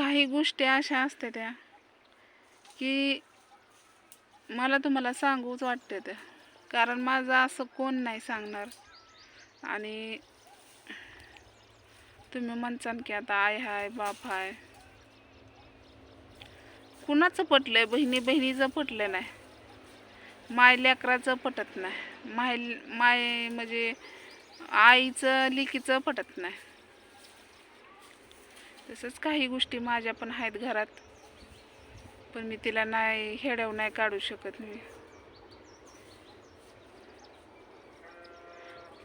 काही गोष्टी अशा असतात त्या की मला तुम्हाला सांगूच वाटते त्या, कारण माझं असं कोण नाही सांगणार. आणि तुम्ही म्हणसान की आता आई हाय बाप हाय, कुणाचं पटलंय? बहिणीचं पटलं नाही, माय लेकराचं पटत नाही, माय म्हणजे आईचं लेकीचं पटत नाही. तसंच काही गोष्टी माझ्या पण आहेत घरात, पण मी तिला नाही हेडव नाही काढू शकत. मी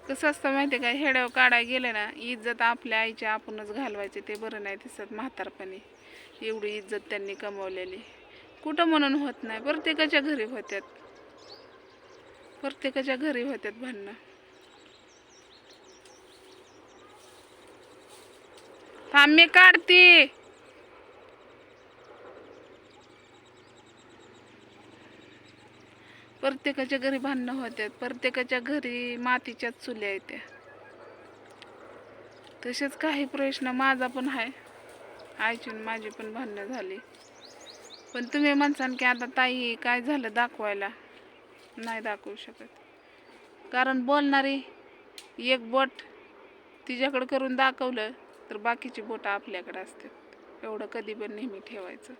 कसं असतं माहिती का, हेडव काढायला गेले ना, इज्जत आपल्या आईच्या आपणच घालवायची, ते बरं नाही दिसत म्हातारपणी. एवढी इज्जत त्यांनी कमवलेली कुठं म्हणून होत नाही. प्रत्येकाच्या घरी होत्यात, प्रत्येकाच्या घरी होत्यात भांडणं. थांब मी काढते. प्रत्येकाच्या घरी भांडणं होत्यात, प्रत्येकाच्या घरी मातीच्या चुल्या येत्या. तसेच काही प्रश्न माझा पण आहे, आईची माझी पण भांडणं झाली. पण तुम्ही म्हणसान की आता ताई काय झालं दाखवायला, नाही दाखवू शकत. कारण बोलणारी एक बोट तिच्याकडे करून दाखवलं तर बाकीची बोटं आपल्याकडे असतात. एवढं कधी पण नेहमी ठेवायचं.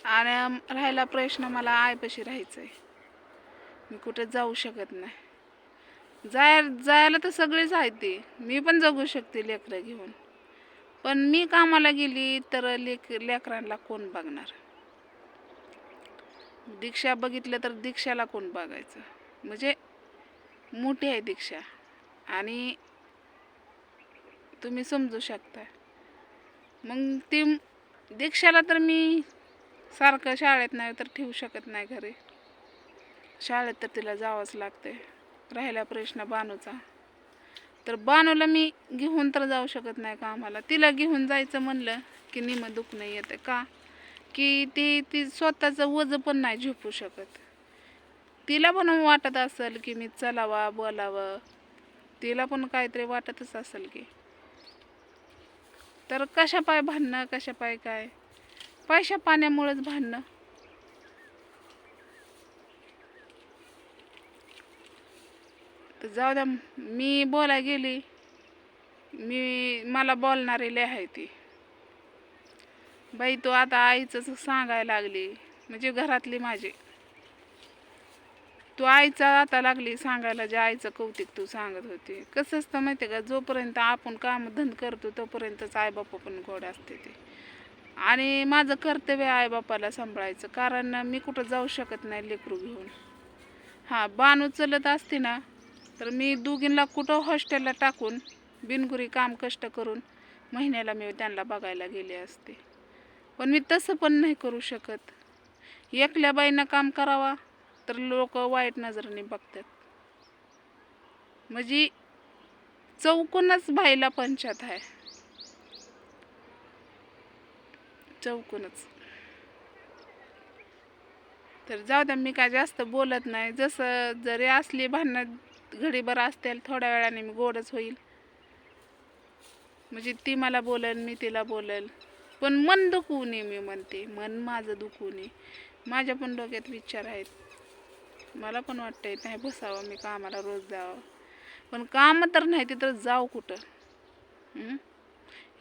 आणि राहिला प्रश्न, मला आईपाशी राहायचं आहे, मी कुठं जाऊ शकत नाही. जायला तर सगळेच आहेत, ते मी पण जगू शकते लेकरं घेऊन, पण मी कामाला गेली तर लेकरांना कोण बघणार? दीक्षा बघितलं तर दीक्षाला कोण बघायचं? म्हणजे मोठी आहे दीक्षा, आणि तुम्ही समजू शकता. मग ती दीक्षाला तर मी सारखं शाळेत नाही तर ठेवू शकत नाही घरी, शाळेत तर तिला जावंच लागते. राहिला प्रश्न बानूचा, तर बानूला मी घेऊन तर जाऊ शकत नाही कामाला. तिला घेऊन जायचं म्हणलं की निम दुखणं येतं, का की ती स्वतःचं वजं पण नाही झोपू शकत. तिला पण वाटत असेल की मी चलावा बोलावं, तिला पण काहीतरी वाटतच असेल की. तर कशा पाय भांडणं, कशा पाय काय, पैशा पाण्यामुळेच भांडणं. तर जाऊ द्या, मी बोलाय गेली, मला बोलणारी लय आहे ती. बाई तू आता आईचं सांगायला लागली, म्हणजे घरातली माझी, तू आईचा आता लागली सांगायला, जे आईचं कौतिक तू सांगत होती. कसं असतं माहिती का, जोपर्यंत आपण काम धंद करतो तोपर्यंतच आईबापा पण गोड असते ते. आणि माझं कर्तव्य आईबापाला सांभाळायचं, कारण मी कुठं जाऊ शकत नाही लेकरू घेऊन. हां, बानू चलत असते ना तर मी दोघींना कुठं हॉस्टेलला टाकून बिनगुरी काम कष्ट करून महिन्याला मी त्यांना बघायला गेले असते. पण मी तसं पण नाही करू शकत. एकल्या बाईनं काम करावा तर लोक वाईट नजरेने बघतात. म्हणजे चौकूनच बाईला पंचायत आहे, चौकूनच. तर जाऊ द्या, मी काय जास्त बोलत नाही. जसं जरी असली भांडणं घडीभर असतील, थोड्या वेळाने मी गोडच होईल. म्हणजे ती मला बोलेल, मी तिला बोलेल, पण मन दुखवू नये. मी म्हणते मन माझं दुखवू नये. माझ्या पण डोक्यात विचार आहेत, मला पण वाटतंय नाही बसावं मी कामाला रोज जावं, पण काम तर नाही तिथं जाऊ कुठं?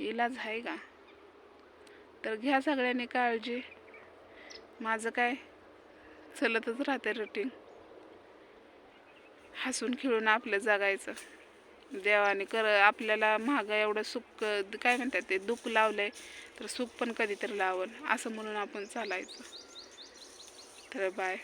इलाज आहे का? तर घ्या सगळ्यांनी काळजी. माझं काय चलतच राहते रुटीन, हसून खेळून आपलं जगायचं. देवाने आपल्याला महाग एवढं सुख, काय म्हणतात ते, दुःख लावलंय तर सुख पण कधीतरी लावल, असं म्हणून आपण चालायचं. तर बाय.